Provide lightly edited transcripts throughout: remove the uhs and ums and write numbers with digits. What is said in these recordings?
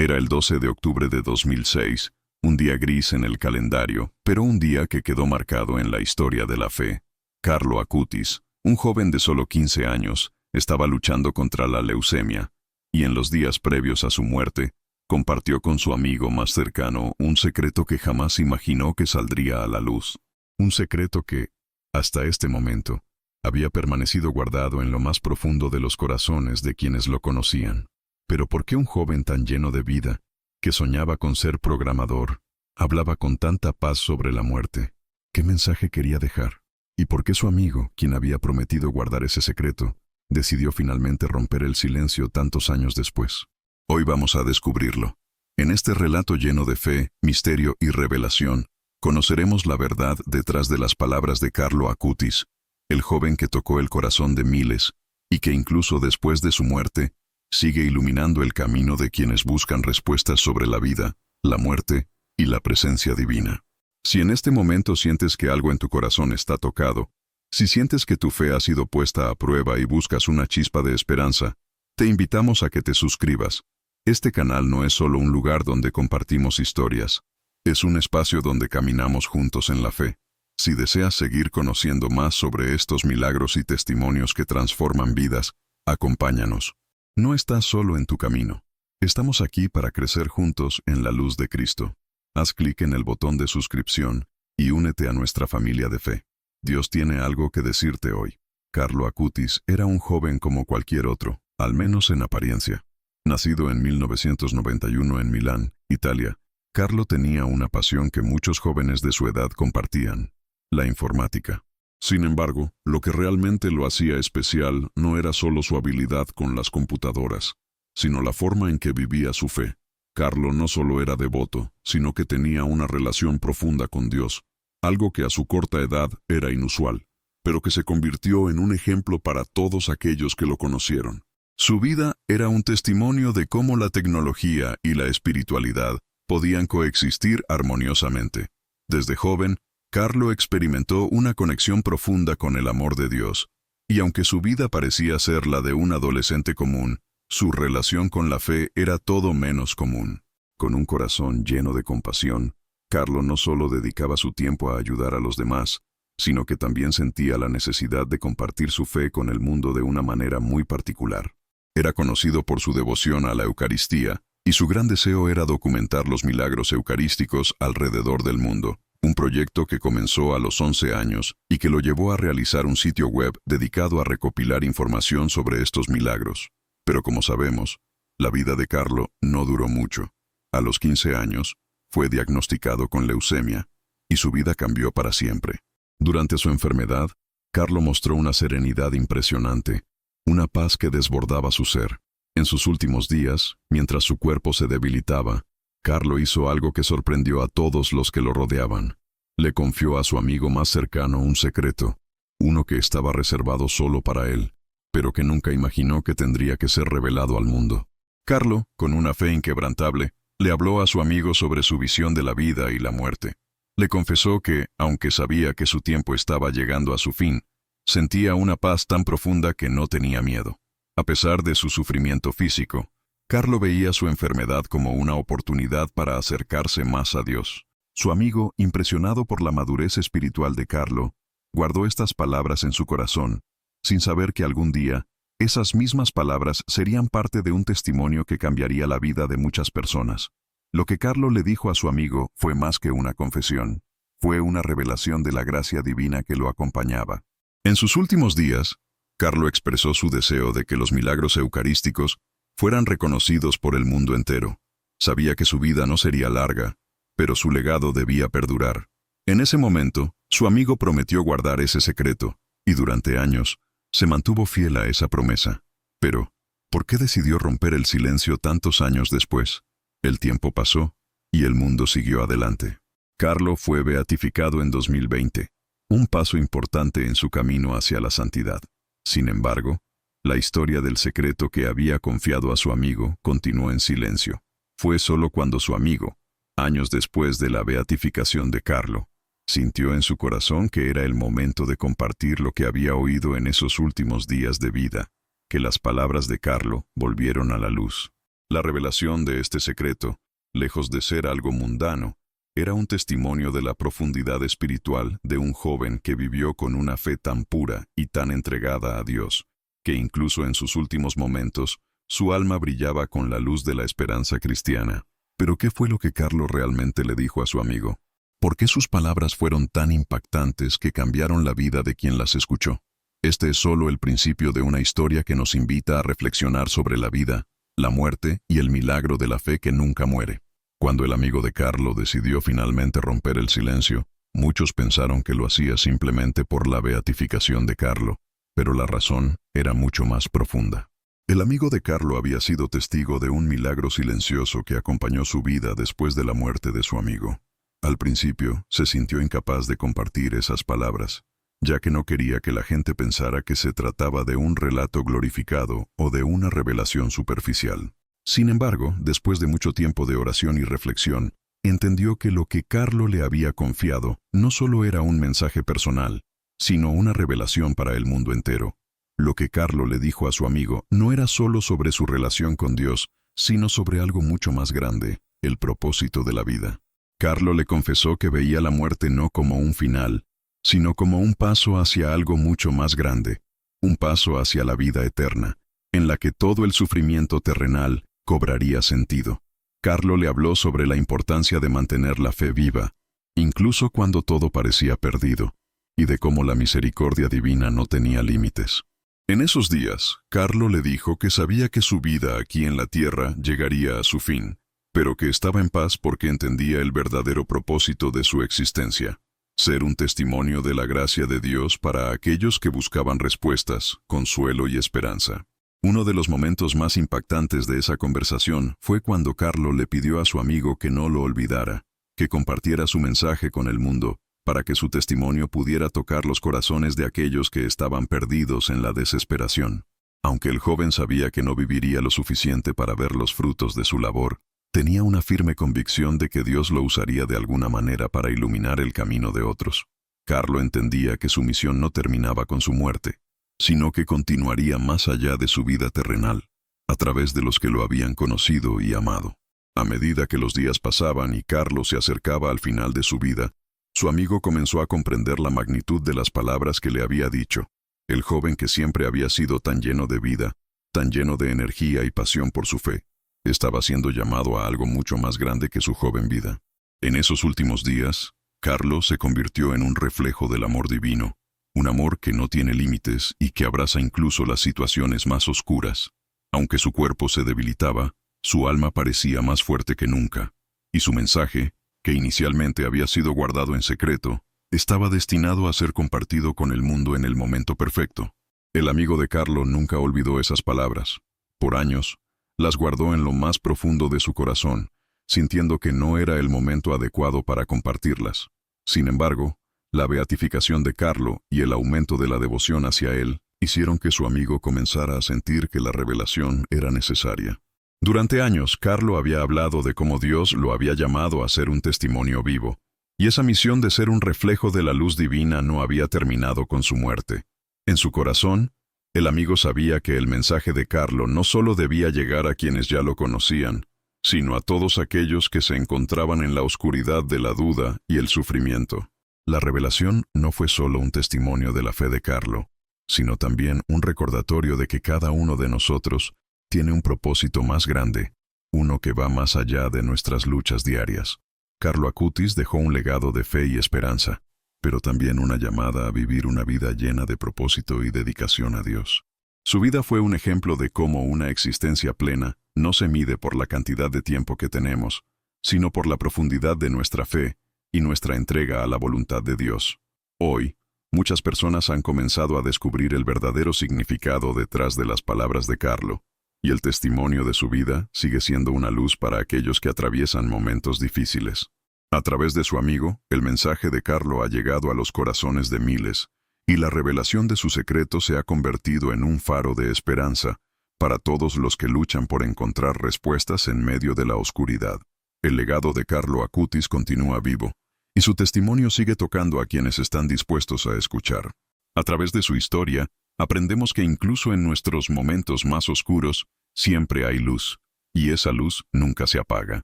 Era el 12 de octubre de 2006, un día gris en el calendario, pero un día que quedó marcado en la historia de la fe. Carlo Acutis, un joven de solo 15 años, estaba luchando contra la leucemia, y en los días previos a su muerte, compartió con su amigo más cercano un secreto que jamás imaginó que saldría a la luz. Un secreto que, hasta este momento, había permanecido guardado en lo más profundo de los corazones de quienes lo conocían. Pero ¿por qué un joven tan lleno de vida, que soñaba con ser programador, hablaba con tanta paz sobre la muerte? ¿Qué mensaje quería dejar? ¿Y por qué su amigo, quien había prometido guardar ese secreto, decidió finalmente romper el silencio tantos años después? Hoy vamos a descubrirlo. En este relato lleno de fe, misterio y revelación, conoceremos la verdad detrás de las palabras de Carlo Acutis, el joven que tocó el corazón de miles, y que incluso después de su muerte, sigue iluminando el camino de quienes buscan respuestas sobre la vida, la muerte y la presencia divina. Si en este momento sientes que algo en tu corazón está tocado, si sientes que tu fe ha sido puesta a prueba y buscas una chispa de esperanza, te invitamos a que te suscribas. Este canal no es solo un lugar donde compartimos historias, es un espacio donde caminamos juntos en la fe. Si deseas seguir conociendo más sobre estos milagros y testimonios que transforman vidas, acompáñanos. No estás solo en tu camino. Estamos aquí para crecer juntos en la luz de Cristo. Haz clic en el botón de suscripción y únete a nuestra familia de fe. Dios tiene algo que decirte hoy. Carlo Acutis era un joven como cualquier otro, al menos en apariencia. Nacido en 1991 en Milán, Italia, Carlo tenía una pasión que muchos jóvenes de su edad compartían: la informática. Sin embargo, lo que realmente lo hacía especial no era solo su habilidad con las computadoras, sino la forma en que vivía su fe. Carlo no solo era devoto, sino que tenía una relación profunda con Dios, algo que a su corta edad era inusual, pero que se convirtió en un ejemplo para todos aquellos que lo conocieron. Su vida era un testimonio de cómo la tecnología y la espiritualidad podían coexistir armoniosamente. Desde joven, Carlo experimentó una conexión profunda con el amor de Dios, y aunque su vida parecía ser la de un adolescente común, su relación con la fe era todo menos común. Con un corazón lleno de compasión, Carlo no solo dedicaba su tiempo a ayudar a los demás, sino que también sentía la necesidad de compartir su fe con el mundo de una manera muy particular. Era conocido por su devoción a la Eucaristía, y su gran deseo era documentar los milagros eucarísticos alrededor del mundo, un proyecto que comenzó a los 11 años y que lo llevó a realizar un sitio web dedicado a recopilar información sobre estos milagros. Pero como sabemos, la vida de Carlo no duró mucho. A los 15 años, fue diagnosticado con leucemia, y su vida cambió para siempre. Durante su enfermedad, Carlo mostró una serenidad impresionante, una paz que desbordaba su ser. En sus últimos días, mientras su cuerpo se debilitaba, Carlo hizo algo que sorprendió a todos los que lo rodeaban. Le confió a su amigo más cercano un secreto, uno que estaba reservado solo para él, pero que nunca imaginó que tendría que ser revelado al mundo. Carlo, con una fe inquebrantable, le habló a su amigo sobre su visión de la vida y la muerte. Le confesó que, aunque sabía que su tiempo estaba llegando a su fin, sentía una paz tan profunda que no tenía miedo. A pesar de su sufrimiento físico, Carlo veía su enfermedad como una oportunidad para acercarse más a Dios. Su amigo, impresionado por la madurez espiritual de Carlo, guardó estas palabras en su corazón, sin saber que algún día, esas mismas palabras serían parte de un testimonio que cambiaría la vida de muchas personas. Lo que Carlo le dijo a su amigo fue más que una confesión, fue una revelación de la gracia divina que lo acompañaba. En sus últimos días, Carlo expresó su deseo de que los milagros eucarísticos fueran reconocidos por el mundo entero. Sabía que su vida no sería larga, pero su legado debía perdurar. En ese momento, su amigo prometió guardar ese secreto, y durante años, se mantuvo fiel a esa promesa. Pero, ¿por qué decidió romper el silencio tantos años después? El tiempo pasó, y el mundo siguió adelante. Carlo fue beatificado en 2020, un paso importante en su camino hacia la santidad. Sin embargo, la historia del secreto que había confiado a su amigo continuó en silencio. Fue solo cuando su amigo, años después de la beatificación de Carlo, sintió en su corazón que era el momento de compartir lo que había oído en esos últimos días de vida, que las palabras de Carlo volvieron a la luz. La revelación de este secreto, lejos de ser algo mundano, era un testimonio de la profundidad espiritual de un joven que vivió con una fe tan pura y tan entregada a Dios, que incluso en sus últimos momentos, su alma brillaba con la luz de la esperanza cristiana. Pero ¿qué fue lo que Carlo realmente le dijo a su amigo? ¿Por qué sus palabras fueron tan impactantes que cambiaron la vida de quien las escuchó? Este es solo el principio de una historia que nos invita a reflexionar sobre la vida, la muerte y el milagro de la fe que nunca muere. Cuando el amigo de Carlo decidió finalmente romper el silencio, muchos pensaron que lo hacía simplemente por la beatificación de Carlo, pero la razón era mucho más profunda. El amigo de Carlo había sido testigo de un milagro silencioso que acompañó su vida después de la muerte de su amigo. Al principio, se sintió incapaz de compartir esas palabras, ya que no quería que la gente pensara que se trataba de un relato glorificado o de una revelación superficial. Sin embargo, después de mucho tiempo de oración y reflexión, entendió que lo que Carlo le había confiado no solo era un mensaje personal, sino una revelación para el mundo entero. Lo que Carlo le dijo a su amigo no era solo sobre su relación con Dios, sino sobre algo mucho más grande, el propósito de la vida. Carlo le confesó que veía la muerte no como un final, sino como un paso hacia algo mucho más grande, un paso hacia la vida eterna, en la que todo el sufrimiento terrenal cobraría sentido. Carlo le habló sobre la importancia de mantener la fe viva, incluso cuando todo parecía perdido, y de cómo la misericordia divina no tenía límites. En esos días, Carlo le dijo que sabía que su vida aquí en la tierra llegaría a su fin, pero que estaba en paz porque entendía el verdadero propósito de su existencia: ser un testimonio de la gracia de Dios para aquellos que buscaban respuestas, consuelo y esperanza. Uno de los momentos más impactantes de esa conversación fue cuando Carlo le pidió a su amigo que no lo olvidara, que compartiera su mensaje con el mundo, para que su testimonio pudiera tocar los corazones de aquellos que estaban perdidos en la desesperación. Aunque el joven sabía que no viviría lo suficiente para ver los frutos de su labor, tenía una firme convicción de que Dios lo usaría de alguna manera para iluminar el camino de otros. Carlo entendía que su misión no terminaba con su muerte, sino que continuaría más allá de su vida terrenal, a través de los que lo habían conocido y amado. A medida que los días pasaban y Carlo se acercaba al final de su vida, su amigo comenzó a comprender la magnitud de las palabras que le había dicho. El joven que siempre había sido tan lleno de vida, tan lleno de energía y pasión por su fe, estaba siendo llamado a algo mucho más grande que su joven vida. En esos últimos días, Carlo se convirtió en un reflejo del amor divino, un amor que no tiene límites y que abraza incluso las situaciones más oscuras. Aunque su cuerpo se debilitaba, su alma parecía más fuerte que nunca, y su mensaje, que inicialmente había sido guardado en secreto, estaba destinado a ser compartido con el mundo en el momento perfecto. El amigo de Carlo nunca olvidó esas palabras. Por años, las guardó en lo más profundo de su corazón, sintiendo que no era el momento adecuado para compartirlas. Sin embargo, la beatificación de Carlo y el aumento de la devoción hacia él hicieron que su amigo comenzara a sentir que la revelación era necesaria. Durante años, Carlo había hablado de cómo Dios lo había llamado a ser un testimonio vivo, y esa misión de ser un reflejo de la luz divina no había terminado con su muerte. En su corazón, el amigo sabía que el mensaje de Carlo no solo debía llegar a quienes ya lo conocían, sino a todos aquellos que se encontraban en la oscuridad de la duda y el sufrimiento. La revelación no fue solo un testimonio de la fe de Carlo, sino también un recordatorio de que cada uno de nosotros tiene un propósito más grande, uno que va más allá de nuestras luchas diarias. Carlo Acutis dejó un legado de fe y esperanza, pero también una llamada a vivir una vida llena de propósito y dedicación a Dios. Su vida fue un ejemplo de cómo una existencia plena no se mide por la cantidad de tiempo que tenemos, sino por la profundidad de nuestra fe y nuestra entrega a la voluntad de Dios. Hoy, muchas personas han comenzado a descubrir el verdadero significado detrás de las palabras de Carlo, y el testimonio de su vida sigue siendo una luz para aquellos que atraviesan momentos difíciles. A través de su amigo, el mensaje de Carlo ha llegado a los corazones de miles, y la revelación de su secreto se ha convertido en un faro de esperanza para todos los que luchan por encontrar respuestas en medio de la oscuridad. El legado de Carlo Acutis continúa vivo, y su testimonio sigue tocando a quienes están dispuestos a escuchar. A través de su historia, aprendemos que incluso en nuestros momentos más oscuros, siempre hay luz, y esa luz nunca se apaga.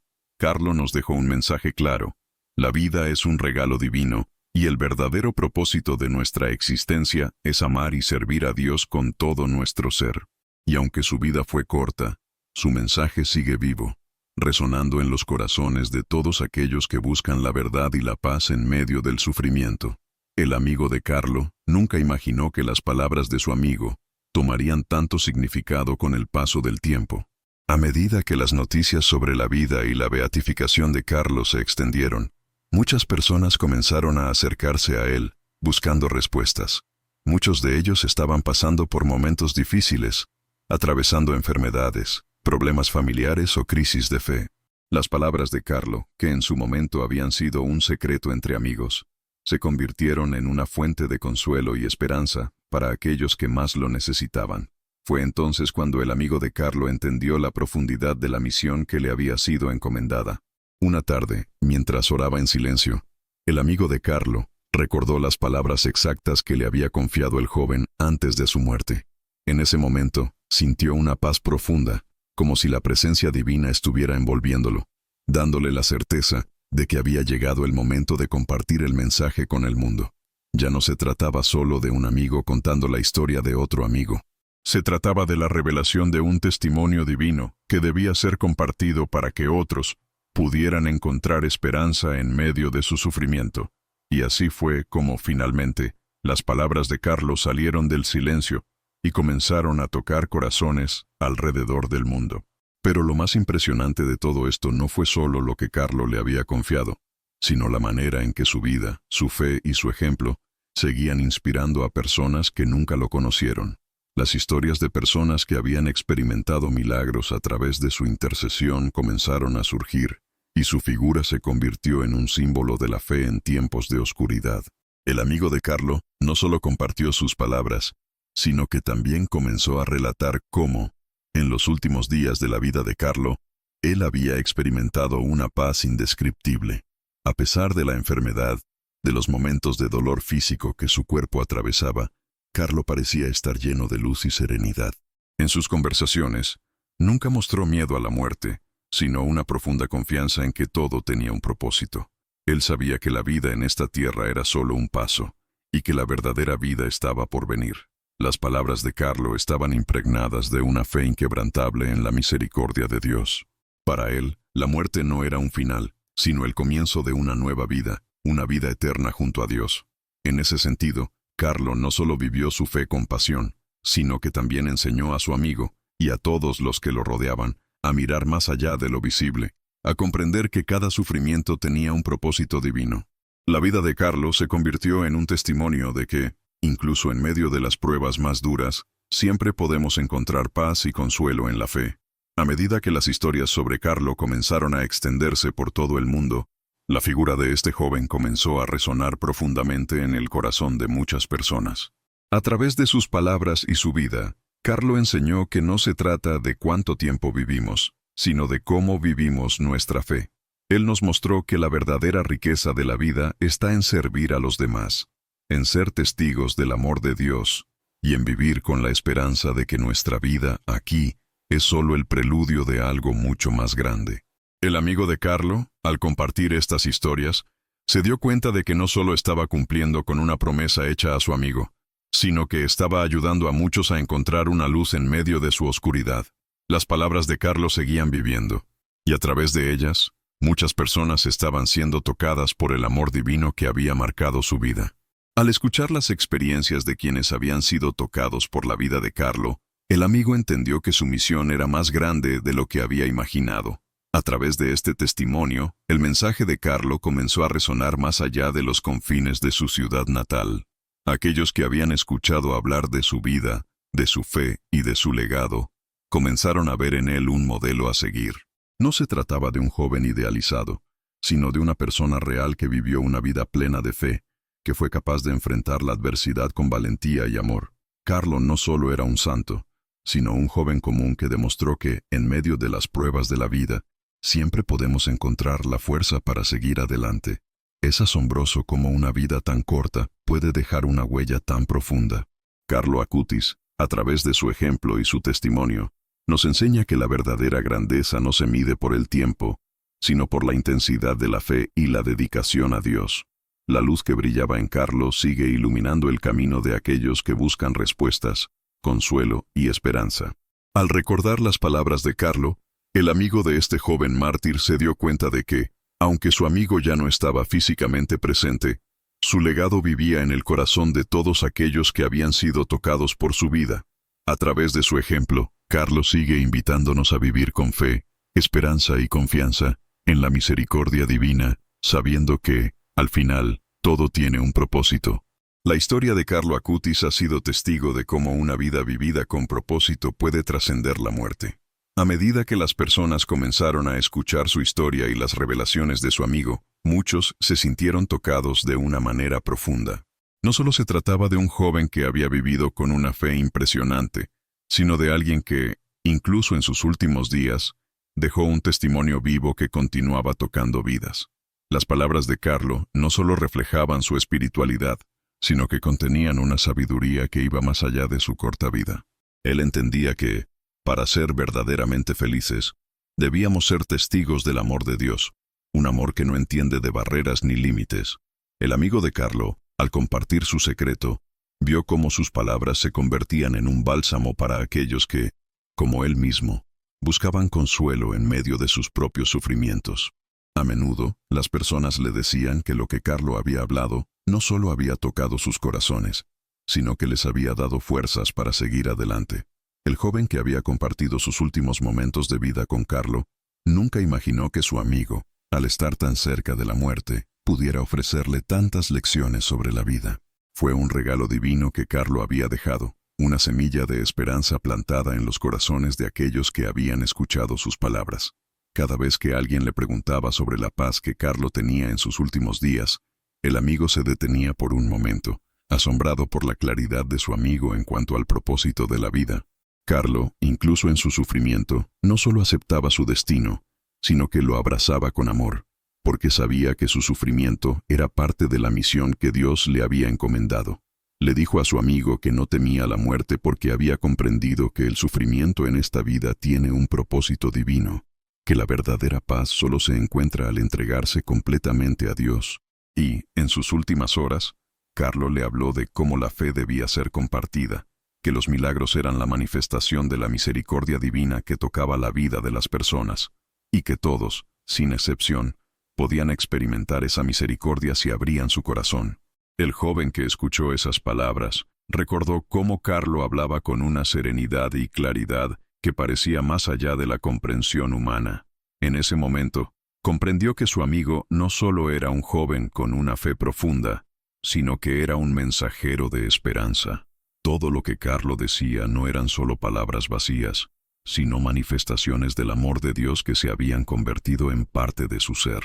Carlo nos dejó un mensaje claro. La vida es un regalo divino, y el verdadero propósito de nuestra existencia es amar y servir a Dios con todo nuestro ser. Y aunque su vida fue corta, su mensaje sigue vivo, resonando en los corazones de todos aquellos que buscan la verdad y la paz en medio del sufrimiento. El amigo de Carlo nunca imaginó que las palabras de su amigo tomarían tanto significado con el paso del tiempo. A medida que las noticias sobre la vida y la beatificación de Carlo se extendieron, muchas personas comenzaron a acercarse a él, buscando respuestas. Muchos de ellos estaban pasando por momentos difíciles, atravesando enfermedades, problemas familiares o crisis de fe. Las palabras de Carlo, que en su momento habían sido un secreto entre amigos, se convirtieron en una fuente de consuelo y esperanza para aquellos que más lo necesitaban. Fue entonces cuando el amigo de Carlo entendió la profundidad de la misión que le había sido encomendada. Una tarde, mientras oraba en silencio, el amigo de Carlo recordó las palabras exactas que le había confiado el joven antes de su muerte. En ese momento, sintió una paz profunda, como si la presencia divina estuviera envolviéndolo, dándole la certeza de que había llegado el momento de compartir el mensaje con el mundo. Ya no se trataba solo de un amigo contando la historia de otro amigo. Se trataba de la revelación de un testimonio divino que debía ser compartido para que otros pudieran encontrar esperanza en medio de su sufrimiento. Y así fue como finalmente las palabras de Carlo salieron del silencio y comenzaron a tocar corazones alrededor del mundo. Pero lo más impresionante de todo esto no fue solo lo que Carlo le había confiado, sino la manera en que su vida, su fe y su ejemplo seguían inspirando a personas que nunca lo conocieron. Las historias de personas que habían experimentado milagros a través de su intercesión comenzaron a surgir, y su figura se convirtió en un símbolo de la fe en tiempos de oscuridad. El amigo de Carlo no solo compartió sus palabras, sino que también comenzó a relatar cómo, en los últimos días de la vida de Carlo, él había experimentado una paz indescriptible. A pesar de la enfermedad, de los momentos de dolor físico que su cuerpo atravesaba, Carlo parecía estar lleno de luz y serenidad. En sus conversaciones, nunca mostró miedo a la muerte, sino una profunda confianza en que todo tenía un propósito. Él sabía que la vida en esta tierra era solo un paso, y que la verdadera vida estaba por venir. Las palabras de Carlo estaban impregnadas de una fe inquebrantable en la misericordia de Dios. Para él, la muerte no era un final, sino el comienzo de una nueva vida, una vida eterna junto a Dios. En ese sentido, Carlo no solo vivió su fe con pasión, sino que también enseñó a su amigo, y a todos los que lo rodeaban, a mirar más allá de lo visible, a comprender que cada sufrimiento tenía un propósito divino. La vida de Carlo se convirtió en un testimonio de que, incluso en medio de las pruebas más duras, siempre podemos encontrar paz y consuelo en la fe. A medida que las historias sobre Carlo comenzaron a extenderse por todo el mundo, la figura de este joven comenzó a resonar profundamente en el corazón de muchas personas. A través de sus palabras y su vida, Carlo enseñó que no se trata de cuánto tiempo vivimos, sino de cómo vivimos nuestra fe. Él nos mostró que la verdadera riqueza de la vida está en servir a los demás, en ser testigos del amor de Dios, y en vivir con la esperanza de que nuestra vida aquí es solo el preludio de algo mucho más grande. El amigo de Carlo, al compartir estas historias, se dio cuenta de que no solo estaba cumpliendo con una promesa hecha a su amigo, sino que estaba ayudando a muchos a encontrar una luz en medio de su oscuridad. Las palabras de Carlo seguían viviendo, y a través de ellas, muchas personas estaban siendo tocadas por el amor divino que había marcado su vida. Al escuchar las experiencias de quienes habían sido tocados por la vida de Carlo, el amigo entendió que su misión era más grande de lo que había imaginado. A través de este testimonio, el mensaje de Carlo comenzó a resonar más allá de los confines de su ciudad natal. Aquellos que habían escuchado hablar de su vida, de su fe y de su legado, comenzaron a ver en él un modelo a seguir. No se trataba de un joven idealizado, sino de una persona real que vivió una vida plena de fe, que fue capaz de enfrentar la adversidad con valentía y amor. Carlo no solo era un santo, sino un joven común que demostró que, en medio de las pruebas de la vida, siempre podemos encontrar la fuerza para seguir adelante. Es asombroso cómo una vida tan corta puede dejar una huella tan profunda. Carlo Acutis, a través de su ejemplo y su testimonio, nos enseña que la verdadera grandeza no se mide por el tiempo, sino por la intensidad de la fe y la dedicación a Dios. La luz que brillaba en Carlos sigue iluminando el camino de aquellos que buscan respuestas, consuelo y esperanza. Al recordar las palabras de Carlo, el amigo de este joven mártir se dio cuenta de que, aunque su amigo ya no estaba físicamente presente, su legado vivía en el corazón de todos aquellos que habían sido tocados por su vida. A través de su ejemplo, Carlos sigue invitándonos a vivir con fe, esperanza y confianza en la misericordia divina, sabiendo que, al final, todo tiene un propósito. La historia de Carlo Acutis ha sido testigo de cómo una vida vivida con propósito puede trascender la muerte. A medida que las personas comenzaron a escuchar su historia y las revelaciones de su amigo, muchos se sintieron tocados de una manera profunda. No solo se trataba de un joven que había vivido con una fe impresionante, sino de alguien que, incluso en sus últimos días, dejó un testimonio vivo que continuaba tocando vidas. Las palabras de Carlo no solo reflejaban su espiritualidad, sino que contenían una sabiduría que iba más allá de su corta vida. Él entendía que, para ser verdaderamente felices, debíamos ser testigos del amor de Dios, un amor que no entiende de barreras ni límites. El amigo de Carlo, al compartir su secreto, vio cómo sus palabras se convertían en un bálsamo para aquellos que, como él mismo, buscaban consuelo en medio de sus propios sufrimientos. A menudo, las personas le decían que lo que Carlo había hablado no solo había tocado sus corazones, sino que les había dado fuerzas para seguir adelante. El joven que había compartido sus últimos momentos de vida con Carlo, nunca imaginó que su amigo, al estar tan cerca de la muerte, pudiera ofrecerle tantas lecciones sobre la vida. Fue un regalo divino que Carlo había dejado, una semilla de esperanza plantada en los corazones de aquellos que habían escuchado sus palabras. Cada vez que alguien le preguntaba sobre la paz que Carlo tenía en sus últimos días, el amigo se detenía por un momento, asombrado por la claridad de su amigo en cuanto al propósito de la vida. Carlo, incluso en su sufrimiento, no solo aceptaba su destino, sino que lo abrazaba con amor, porque sabía que su sufrimiento era parte de la misión que Dios le había encomendado. Le dijo a su amigo que no temía la muerte porque había comprendido que el sufrimiento en esta vida tiene un propósito divino, que la verdadera paz solo se encuentra al entregarse completamente a Dios. Y, en sus últimas horas, Carlo le habló de cómo la fe debía ser compartida, que los milagros eran la manifestación de la misericordia divina que tocaba la vida de las personas, y que todos, sin excepción, podían experimentar esa misericordia si abrían su corazón. El joven que escuchó esas palabras recordó cómo Carlo hablaba con una serenidad y claridad que parecía más allá de la comprensión humana. En ese momento, comprendió que su amigo no solo era un joven con una fe profunda, sino que era un mensajero de esperanza. Todo lo que Carlo decía no eran solo palabras vacías, sino manifestaciones del amor de Dios que se habían convertido en parte de su ser.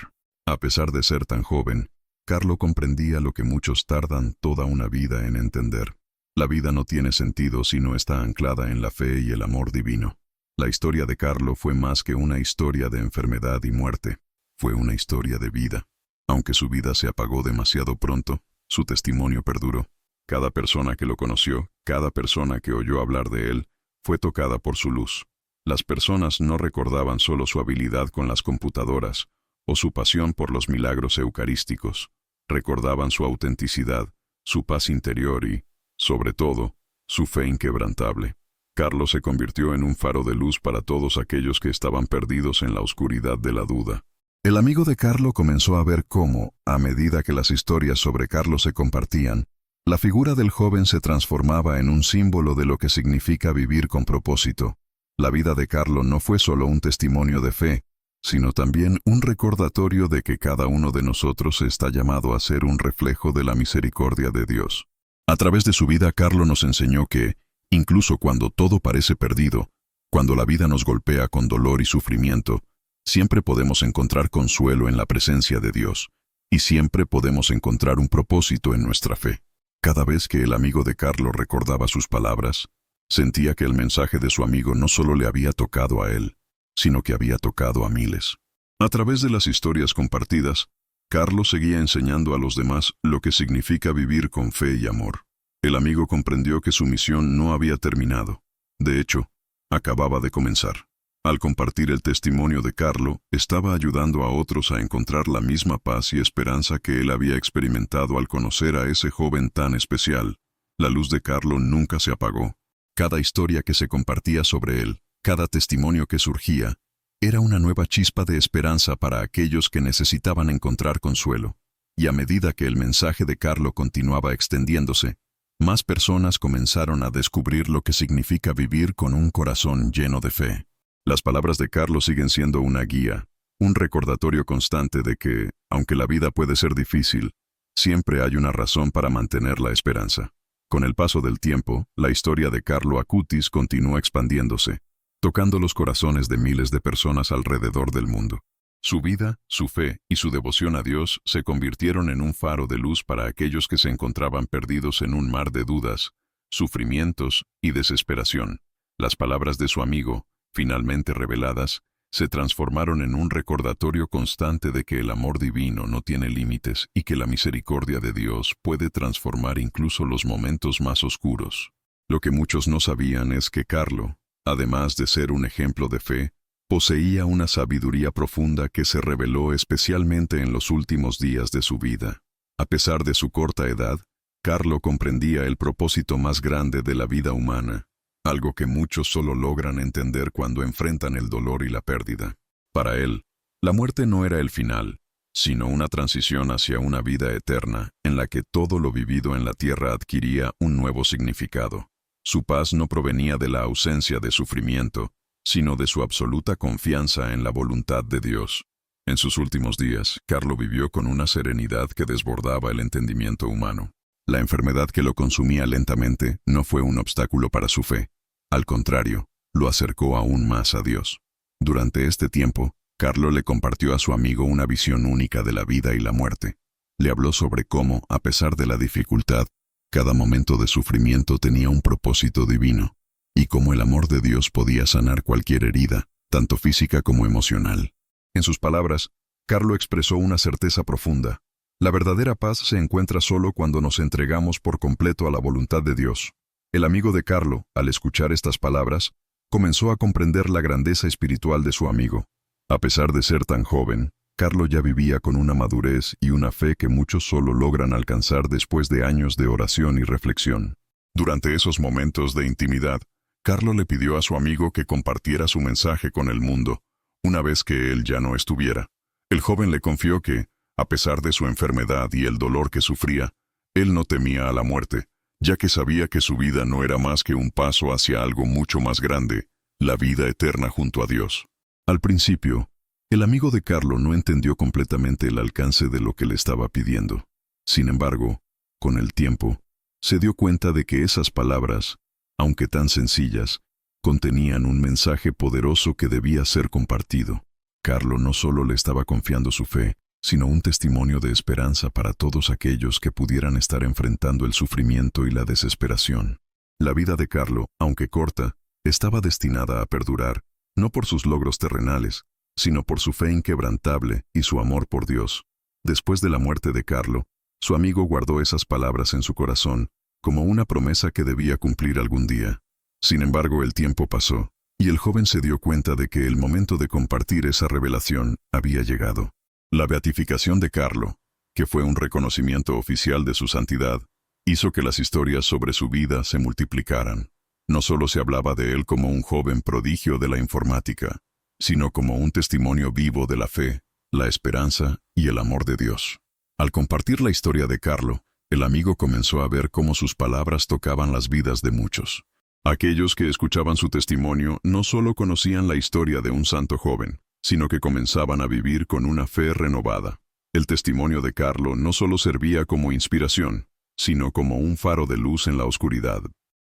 A pesar de ser tan joven, Carlo comprendía lo que muchos tardan toda una vida en entender. La vida no tiene sentido si no está anclada en la fe y el amor divino. La historia de Carlo fue más que una historia de enfermedad y muerte. Fue una historia de vida. Aunque su vida se apagó demasiado pronto, su testimonio perduró. Cada persona que lo conoció, cada persona que oyó hablar de él, fue tocada por su luz. Las personas no recordaban solo su habilidad con las computadoras o su pasión por los milagros eucarísticos. Recordaban su autenticidad, su paz interior y, sobre todo, su fe inquebrantable. Carlos se convirtió en un faro de luz para todos aquellos que estaban perdidos en la oscuridad de la duda. El amigo de Carlo comenzó a ver cómo, a medida que las historias sobre Carlos se compartían, la figura del joven se transformaba en un símbolo de lo que significa vivir con propósito. La vida de Carlo no fue solo un testimonio de fe, sino también un recordatorio de que cada uno de nosotros está llamado a ser un reflejo de la misericordia de Dios. A través de su vida, Carlo nos enseñó que, incluso cuando todo parece perdido, cuando la vida nos golpea con dolor y sufrimiento, siempre podemos encontrar consuelo en la presencia de Dios, y siempre podemos encontrar un propósito en nuestra fe. Cada vez que el amigo de Carlo recordaba sus palabras, sentía que el mensaje de su amigo no solo le había tocado a él, sino que había tocado a miles. A través de las historias compartidas, Carlos seguía enseñando a los demás lo que significa vivir con fe y amor. El amigo comprendió que su misión no había terminado. De hecho, acababa de comenzar. Al compartir el testimonio de Carlo, estaba ayudando a otros a encontrar la misma paz y esperanza que él había experimentado al conocer a ese joven tan especial. La luz de Carlo nunca se apagó. Cada historia que se compartía sobre él, cada testimonio que surgía, era una nueva chispa de esperanza para aquellos que necesitaban encontrar consuelo. Y a medida que el mensaje de Carlo continuaba extendiéndose, más personas comenzaron a descubrir lo que significa vivir con un corazón lleno de fe. Las palabras de Carlo siguen siendo una guía, un recordatorio constante de que, aunque la vida puede ser difícil, siempre hay una razón para mantener la esperanza. Con el paso del tiempo, la historia de Carlo Acutis continúa expandiéndose, tocando los corazones de miles de personas alrededor del mundo. Su vida, su fe y su devoción a Dios se convirtieron en un faro de luz para aquellos que se encontraban perdidos en un mar de dudas, sufrimientos y desesperación. Las palabras de su amigo, finalmente reveladas, se transformaron en un recordatorio constante de que el amor divino no tiene límites y que la misericordia de Dios puede transformar incluso los momentos más oscuros. Lo que muchos no sabían es que Carlo, además de ser un ejemplo de fe, poseía una sabiduría profunda que se reveló especialmente en los últimos días de su vida. A pesar de su corta edad, Carlo comprendía el propósito más grande de la vida humana, algo que muchos solo logran entender cuando enfrentan el dolor y la pérdida. Para él, la muerte no era el final, sino una transición hacia una vida eterna en la que todo lo vivido en la tierra adquiría un nuevo significado. Su paz no provenía de la ausencia de sufrimiento, sino de su absoluta confianza en la voluntad de Dios. En sus últimos días, Carlo vivió con una serenidad que desbordaba el entendimiento humano. La enfermedad que lo consumía lentamente no fue un obstáculo para su fe. Al contrario, lo acercó aún más a Dios. Durante este tiempo, Carlo le compartió a su amigo una visión única de la vida y la muerte. Le habló sobre cómo, a pesar de la dificultad, cada momento de sufrimiento tenía un propósito divino, y cómo el amor de Dios podía sanar cualquier herida, tanto física como emocional. En sus palabras, Carlo expresó una certeza profunda. La verdadera paz se encuentra solo cuando nos entregamos por completo a la voluntad de Dios. El amigo de Carlo, al escuchar estas palabras, comenzó a comprender la grandeza espiritual de su amigo. A pesar de ser tan joven, Carlo ya vivía con una madurez y una fe que muchos solo logran alcanzar después de años de oración y reflexión. Durante esos momentos de intimidad, Carlo le pidió a su amigo que compartiera su mensaje con el mundo, una vez que él ya no estuviera. El joven le confió que, a pesar de su enfermedad y el dolor que sufría, él no temía a la muerte, ya que sabía que su vida no era más que un paso hacia algo mucho más grande, la vida eterna junto a Dios. Al principio, el amigo de Carlo no entendió completamente el alcance de lo que le estaba pidiendo. Sin embargo, con el tiempo, se dio cuenta de que esas palabras, aunque tan sencillas, contenían un mensaje poderoso que debía ser compartido. Carlo no solo le estaba confiando su fe, sino un testimonio de esperanza para todos aquellos que pudieran estar enfrentando el sufrimiento y la desesperación. La vida de Carlo, aunque corta, estaba destinada a perdurar, no por sus logros terrenales, sino por su fe inquebrantable y su amor por Dios. Después de la muerte de Carlo, su amigo guardó esas palabras en su corazón, como una promesa que debía cumplir algún día. Sin embargo, el tiempo pasó, y el joven se dio cuenta de que el momento de compartir esa revelación había llegado. La beatificación de Carlo, que fue un reconocimiento oficial de su santidad, hizo que las historias sobre su vida se multiplicaran. No solo se hablaba de él como un joven prodigio de la informática, sino como un testimonio vivo de la fe, la esperanza y el amor de Dios. Al compartir la historia de Carlo, el amigo comenzó a ver cómo sus palabras tocaban las vidas de muchos. Aquellos que escuchaban su testimonio no solo conocían la historia de un santo joven, sino que comenzaban a vivir con una fe renovada. El testimonio de Carlo no solo servía como inspiración, sino como un faro de luz en la oscuridad.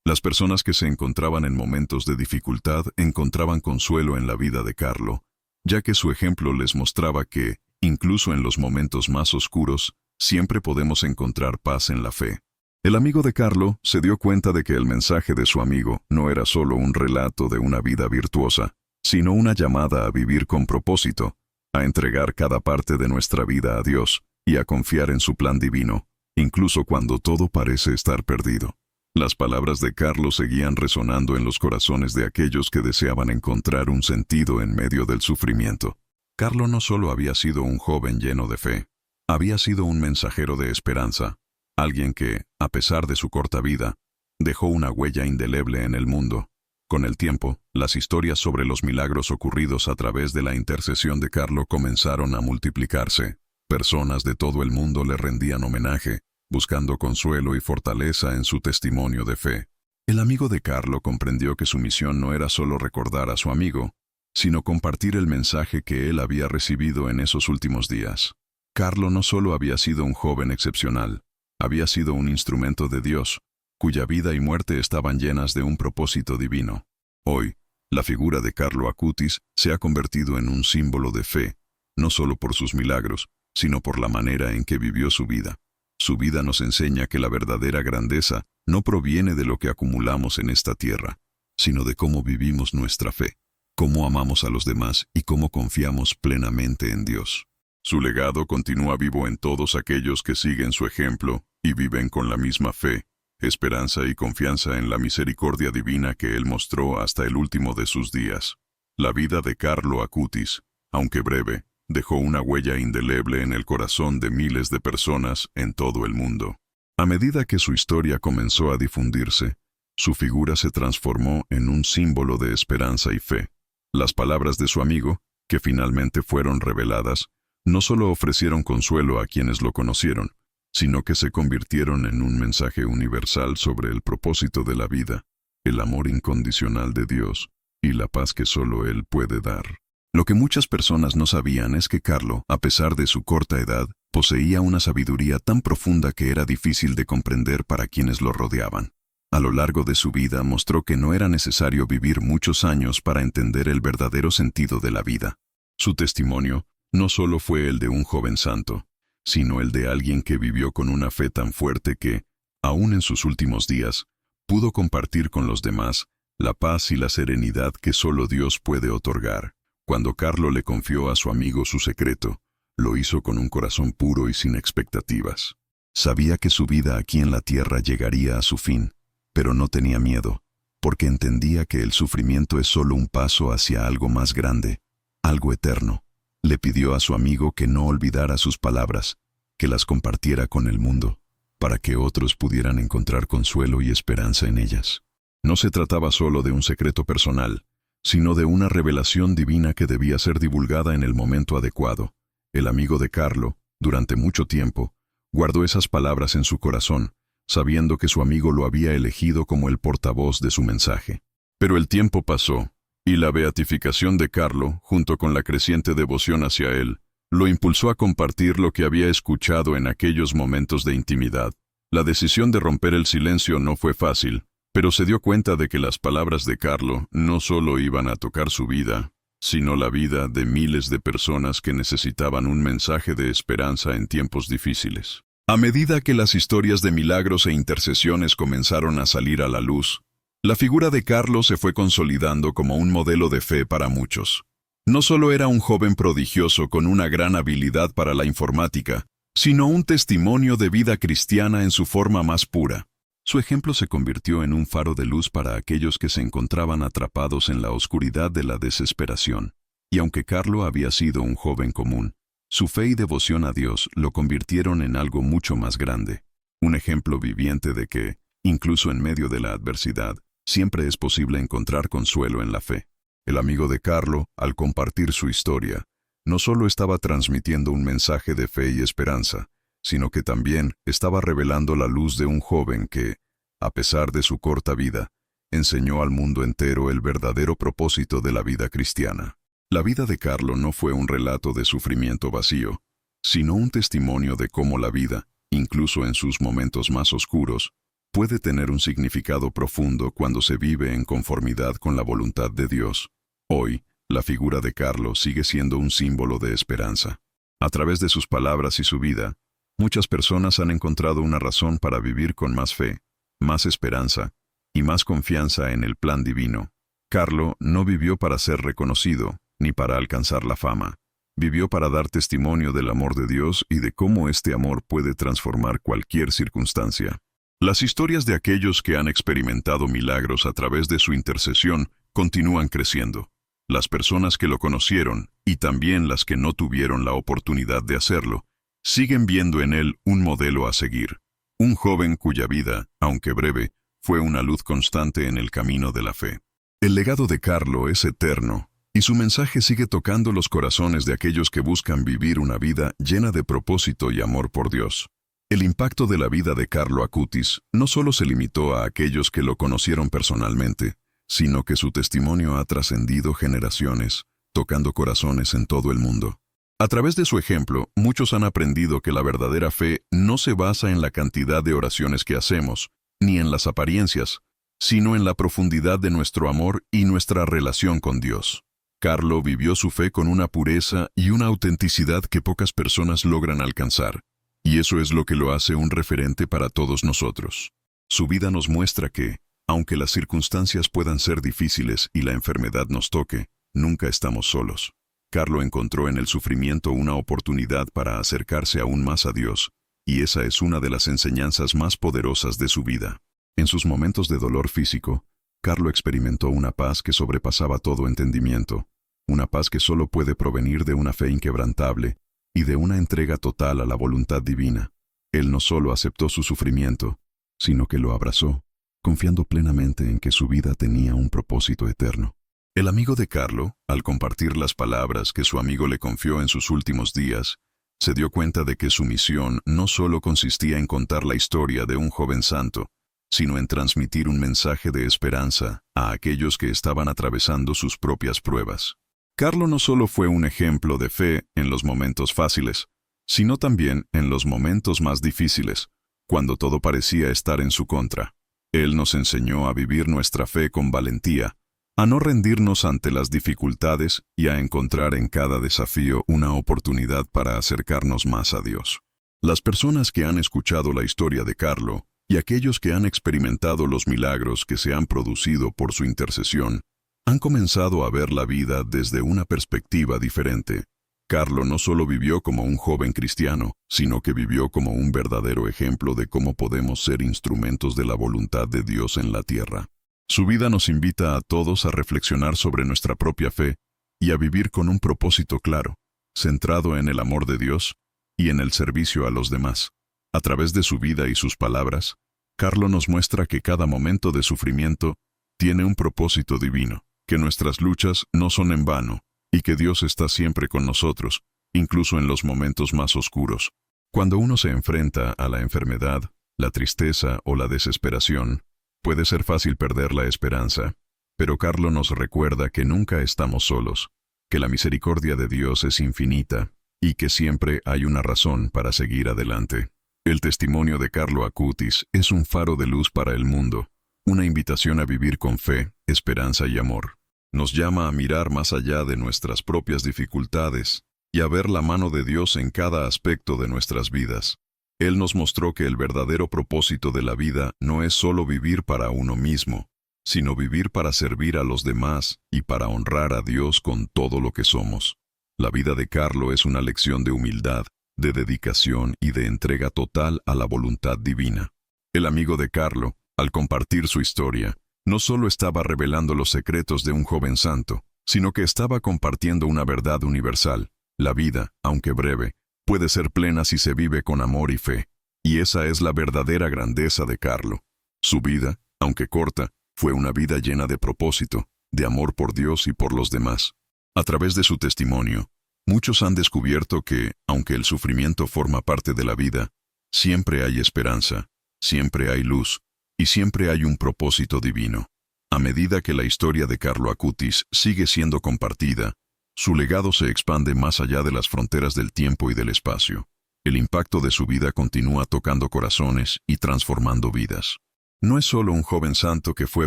Las personas que se encontraban en momentos de dificultad encontraban consuelo en la vida de Carlo, ya que su ejemplo les mostraba que, incluso en los momentos más oscuros, siempre podemos encontrar paz en la fe. El amigo de Carlo se dio cuenta de que el mensaje de su amigo no era solo un relato de una vida virtuosa, sino una llamada a vivir con propósito, a entregar cada parte de nuestra vida a Dios y a confiar en su plan divino, incluso cuando todo parece estar perdido. Las palabras de Carlo seguían resonando en los corazones de aquellos que deseaban encontrar un sentido en medio del sufrimiento. Carlo no solo había sido un joven lleno de fe, había sido un mensajero de esperanza, alguien que, a pesar de su corta vida, dejó una huella indeleble en el mundo. Con el tiempo, las historias sobre los milagros ocurridos a través de la intercesión de Carlo comenzaron a multiplicarse. Personas de todo el mundo le rendían homenaje, buscando consuelo y fortaleza en su testimonio de fe. El amigo de Carlo comprendió que su misión no era solo recordar a su amigo, sino compartir el mensaje que él había recibido en esos últimos días. Carlo no solo había sido un joven excepcional, había sido un instrumento de Dios, cuya vida y muerte estaban llenas de un propósito divino. Hoy, la figura de Carlo Acutis se ha convertido en un símbolo de fe, no solo por sus milagros, sino por la manera en que vivió su vida. Su vida nos enseña que la verdadera grandeza no proviene de lo que acumulamos en esta tierra, sino de cómo vivimos nuestra fe, cómo amamos a los demás y cómo confiamos plenamente en Dios. Su legado continúa vivo en todos aquellos que siguen su ejemplo y viven con la misma fe, esperanza y confianza en la misericordia divina que él mostró hasta el último de sus días. La vida de Carlo Acutis, aunque breve, dejó una huella indeleble en el corazón de miles de personas en todo el mundo. A medida que su historia comenzó a difundirse, su figura se transformó en un símbolo de esperanza y fe. Las palabras de su amigo, que finalmente fueron reveladas, no solo ofrecieron consuelo a quienes lo conocieron, sino que se convirtieron en un mensaje universal sobre el propósito de la vida, el amor incondicional de Dios y la paz que solo Él puede dar. Lo que muchas personas no sabían es que Carlo, a pesar de su corta edad, poseía una sabiduría tan profunda que era difícil de comprender para quienes lo rodeaban. A lo largo de su vida mostró que no era necesario vivir muchos años para entender el verdadero sentido de la vida. Su testimonio no solo fue el de un joven santo, sino el de alguien que vivió con una fe tan fuerte que, aún en sus últimos días, pudo compartir con los demás la paz y la serenidad que solo Dios puede otorgar. Cuando Carlo le confió a su amigo su secreto, lo hizo con un corazón puro y sin expectativas. Sabía que su vida aquí en la tierra llegaría a su fin, pero no tenía miedo, porque entendía que el sufrimiento es solo un paso hacia algo más grande, algo eterno. Le pidió a su amigo que no olvidara sus palabras, que las compartiera con el mundo, para que otros pudieran encontrar consuelo y esperanza en ellas. No se trataba solo de un secreto personal, sino de una revelación divina que debía ser divulgada en el momento adecuado. El amigo de Carlo, durante mucho tiempo, guardó esas palabras en su corazón, sabiendo que su amigo lo había elegido como el portavoz de su mensaje. Pero el tiempo pasó, y la beatificación de Carlo, junto con la creciente devoción hacia él, lo impulsó a compartir lo que había escuchado en aquellos momentos de intimidad. La decisión de romper el silencio no fue fácil, pero se dio cuenta de que las palabras de Carlo no solo iban a tocar su vida, sino la vida de miles de personas que necesitaban un mensaje de esperanza en tiempos difíciles. A medida que las historias de milagros e intercesiones comenzaron a salir a la luz, la figura de Carlo se fue consolidando como un modelo de fe para muchos. No solo era un joven prodigioso con una gran habilidad para la informática, sino un testimonio de vida cristiana en su forma más pura. Su ejemplo se convirtió en un faro de luz para aquellos que se encontraban atrapados en la oscuridad de la desesperación. Y aunque Carlo había sido un joven común, su fe y devoción a Dios lo convirtieron en algo mucho más grande. Un ejemplo viviente de que, incluso en medio de la adversidad, siempre es posible encontrar consuelo en la fe. El amigo de Carlo, al compartir su historia, no solo estaba transmitiendo un mensaje de fe y esperanza, sino que también estaba revelando la luz de un joven que, a pesar de su corta vida, enseñó al mundo entero el verdadero propósito de la vida cristiana. La vida de Carlo no fue un relato de sufrimiento vacío, sino un testimonio de cómo la vida, incluso en sus momentos más oscuros, puede tener un significado profundo cuando se vive en conformidad con la voluntad de Dios. Hoy, la figura de Carlo sigue siendo un símbolo de esperanza. A través de sus palabras y su vida, muchas personas han encontrado una razón para vivir con más fe, más esperanza y más confianza en el plan divino. Carlo no vivió para ser reconocido, ni para alcanzar la fama. Vivió para dar testimonio del amor de Dios y de cómo este amor puede transformar cualquier circunstancia. Las historias de aquellos que han experimentado milagros a través de su intercesión continúan creciendo. Las personas que lo conocieron, y también las que no tuvieron la oportunidad de hacerlo, siguen viendo en él un modelo a seguir. Un joven cuya vida, aunque breve, fue una luz constante en el camino de la fe. El legado de Carlo es eterno, y su mensaje sigue tocando los corazones de aquellos que buscan vivir una vida llena de propósito y amor por Dios. El impacto de la vida de Carlo Acutis no solo se limitó a aquellos que lo conocieron personalmente, sino que su testimonio ha trascendido generaciones, tocando corazones en todo el mundo. A través de su ejemplo, muchos han aprendido que la verdadera fe no se basa en la cantidad de oraciones que hacemos, ni en las apariencias, sino en la profundidad de nuestro amor y nuestra relación con Dios. Carlo vivió su fe con una pureza y una autenticidad que pocas personas logran alcanzar, y eso es lo que lo hace un referente para todos nosotros. Su vida nos muestra que, aunque las circunstancias puedan ser difíciles y la enfermedad nos toque, nunca estamos solos. Carlo encontró en el sufrimiento una oportunidad para acercarse aún más a Dios, y esa es una de las enseñanzas más poderosas de su vida. En sus momentos de dolor físico, Carlo experimentó una paz que sobrepasaba todo entendimiento, una paz que solo puede provenir de una fe inquebrantable y de una entrega total a la voluntad divina. Él no solo aceptó su sufrimiento, sino que lo abrazó, confiando plenamente en que su vida tenía un propósito eterno. El amigo de Carlo, al compartir las palabras que su amigo le confió en sus últimos días, se dio cuenta de que su misión no solo consistía en contar la historia de un joven santo, sino en transmitir un mensaje de esperanza a aquellos que estaban atravesando sus propias pruebas. Carlo no solo fue un ejemplo de fe en los momentos fáciles, sino también en los momentos más difíciles, cuando todo parecía estar en su contra. Él nos enseñó a vivir nuestra fe con valentía, a no rendirnos ante las dificultades y a encontrar en cada desafío una oportunidad para acercarnos más a Dios. Las personas que han escuchado la historia de Carlo y aquellos que han experimentado los milagros que se han producido por su intercesión, han comenzado a ver la vida desde una perspectiva diferente. Carlo no solo vivió como un joven cristiano, sino que vivió como un verdadero ejemplo de cómo podemos ser instrumentos de la voluntad de Dios en la tierra. Su vida nos invita a todos a reflexionar sobre nuestra propia fe y a vivir con un propósito claro, centrado en el amor de Dios y en el servicio a los demás. A través de su vida y sus palabras, Carlo nos muestra que cada momento de sufrimiento tiene un propósito divino, que nuestras luchas no son en vano y que Dios está siempre con nosotros, incluso en los momentos más oscuros. Cuando uno se enfrenta a la enfermedad, la tristeza o la desesperación, puede ser fácil perder la esperanza, pero Carlo nos recuerda que nunca estamos solos, que la misericordia de Dios es infinita y que siempre hay una razón para seguir adelante. El testimonio de Carlo Acutis es un faro de luz para el mundo, una invitación a vivir con fe, esperanza y amor. Nos llama a mirar más allá de nuestras propias dificultades y a ver la mano de Dios en cada aspecto de nuestras vidas. Él nos mostró que el verdadero propósito de la vida no es solo vivir para uno mismo, sino vivir para servir a los demás y para honrar a Dios con todo lo que somos. La vida de Carlo es una lección de humildad, de dedicación y de entrega total a la voluntad divina. El amigo de Carlo, al compartir su historia, no solo estaba revelando los secretos de un joven santo, sino que estaba compartiendo una verdad universal. La vida, aunque breve, puede ser plena si se vive con amor y fe, y esa es la verdadera grandeza de Carlo. Su vida, aunque corta, fue una vida llena de propósito, de amor por Dios y por los demás. A través de su testimonio, muchos han descubierto que, aunque el sufrimiento forma parte de la vida, siempre hay esperanza, siempre hay luz, y siempre hay un propósito divino. A medida que la historia de Carlo Acutis sigue siendo compartida, su legado se expande más allá de las fronteras del tiempo y del espacio. El impacto de su vida continúa tocando corazones y transformando vidas. No es solo un joven santo que fue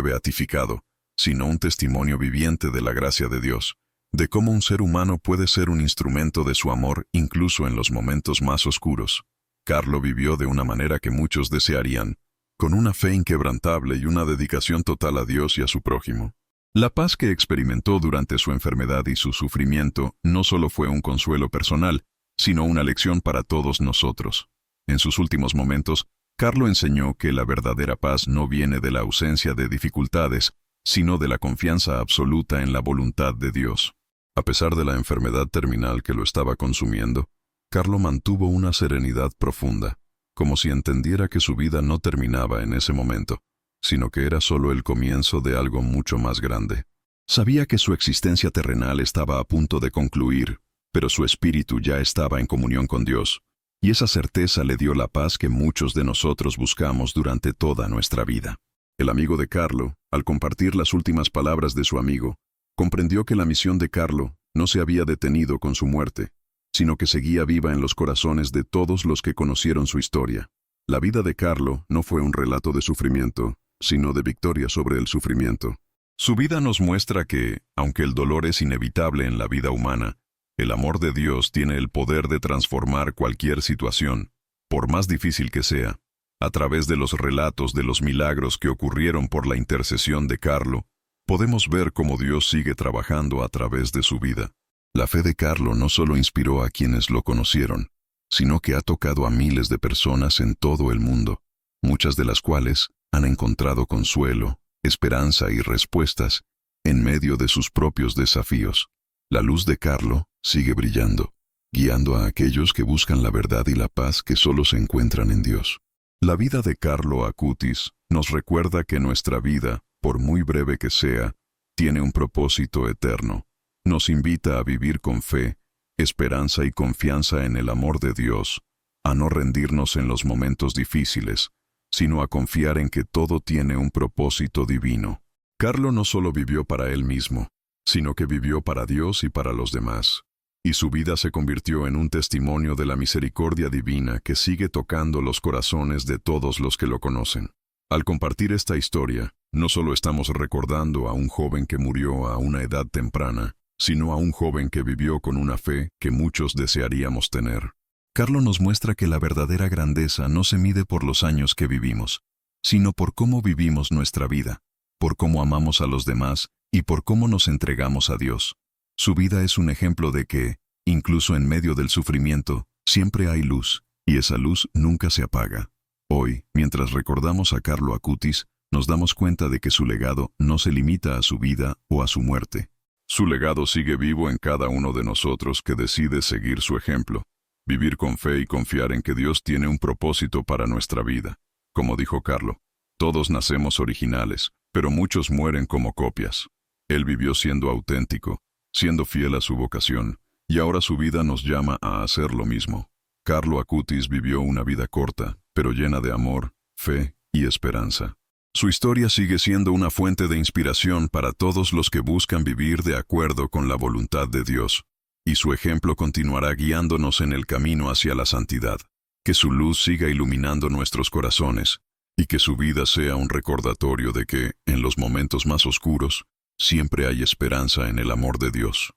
beatificado, sino un testimonio viviente de la gracia de Dios, de cómo un ser humano puede ser un instrumento de su amor incluso en los momentos más oscuros. Carlo vivió de una manera que muchos desearían, con una fe inquebrantable y una dedicación total a Dios y a su prójimo. La paz que experimentó durante su enfermedad y su sufrimiento no solo fue un consuelo personal, sino una lección para todos nosotros. En sus últimos momentos, Carlo enseñó que la verdadera paz no viene de la ausencia de dificultades, sino de la confianza absoluta en la voluntad de Dios. A pesar de la enfermedad terminal que lo estaba consumiendo, Carlo mantuvo una serenidad profunda, como si entendiera que su vida no terminaba en ese momento, sino que era solo el comienzo de algo mucho más grande. Sabía que su existencia terrenal estaba a punto de concluir, pero su espíritu ya estaba en comunión con Dios, y esa certeza le dio la paz que muchos de nosotros buscamos durante toda nuestra vida. El amigo de Carlo, al compartir las últimas palabras de su amigo, comprendió que la misión de Carlo no se había detenido con su muerte, sino que seguía viva en los corazones de todos los que conocieron su historia. La vida de Carlo no fue un relato de sufrimiento, sino de victoria sobre el sufrimiento. Su vida nos muestra que, aunque el dolor es inevitable en la vida humana, el amor de Dios tiene el poder de transformar cualquier situación, por más difícil que sea. A través de los relatos de los milagros que ocurrieron por la intercesión de Carlo, podemos ver cómo Dios sigue trabajando a través de su vida. La fe de Carlo no solo inspiró a quienes lo conocieron, sino que ha tocado a miles de personas en todo el mundo, muchas de las cuales han encontrado consuelo, esperanza y respuestas en medio de sus propios desafíos. La luz de Carlo sigue brillando, guiando a aquellos que buscan la verdad y la paz que solo se encuentran en Dios. La vida de Carlo Acutis nos recuerda que nuestra vida, por muy breve que sea, tiene un propósito eterno. Nos invita a vivir con fe, esperanza y confianza en el amor de Dios, a no rendirnos en los momentos difíciles, sino a confiar en que todo tiene un propósito divino. Carlo no solo vivió para él mismo, sino que vivió para Dios y para los demás, y su vida se convirtió en un testimonio de la misericordia divina que sigue tocando los corazones de todos los que lo conocen. Al compartir esta historia, no solo estamos recordando a un joven que murió a una edad temprana, sino a un joven que vivió con una fe que muchos desearíamos tener. Carlo nos muestra que la verdadera grandeza no se mide por los años que vivimos, sino por cómo vivimos nuestra vida, por cómo amamos a los demás y por cómo nos entregamos a Dios. Su vida es un ejemplo de que, incluso en medio del sufrimiento, siempre hay luz, y esa luz nunca se apaga. Hoy, mientras recordamos a Carlo Acutis, nos damos cuenta de que su legado no se limita a su vida o a su muerte. Su legado sigue vivo en cada uno de nosotros que decide seguir su ejemplo, vivir con fe y confiar en que Dios tiene un propósito para nuestra vida. Como dijo Carlo, todos nacemos originales, pero muchos mueren como copias. Él vivió siendo auténtico, siendo fiel a su vocación, y ahora su vida nos llama a hacer lo mismo. Carlo Acutis vivió una vida corta, pero llena de amor, fe y esperanza. Su historia sigue siendo una fuente de inspiración para todos los que buscan vivir de acuerdo con la voluntad de Dios, y su ejemplo continuará guiándonos en el camino hacia la santidad. Que su luz siga iluminando nuestros corazones, y que su vida sea un recordatorio de que, en los momentos más oscuros, siempre hay esperanza en el amor de Dios.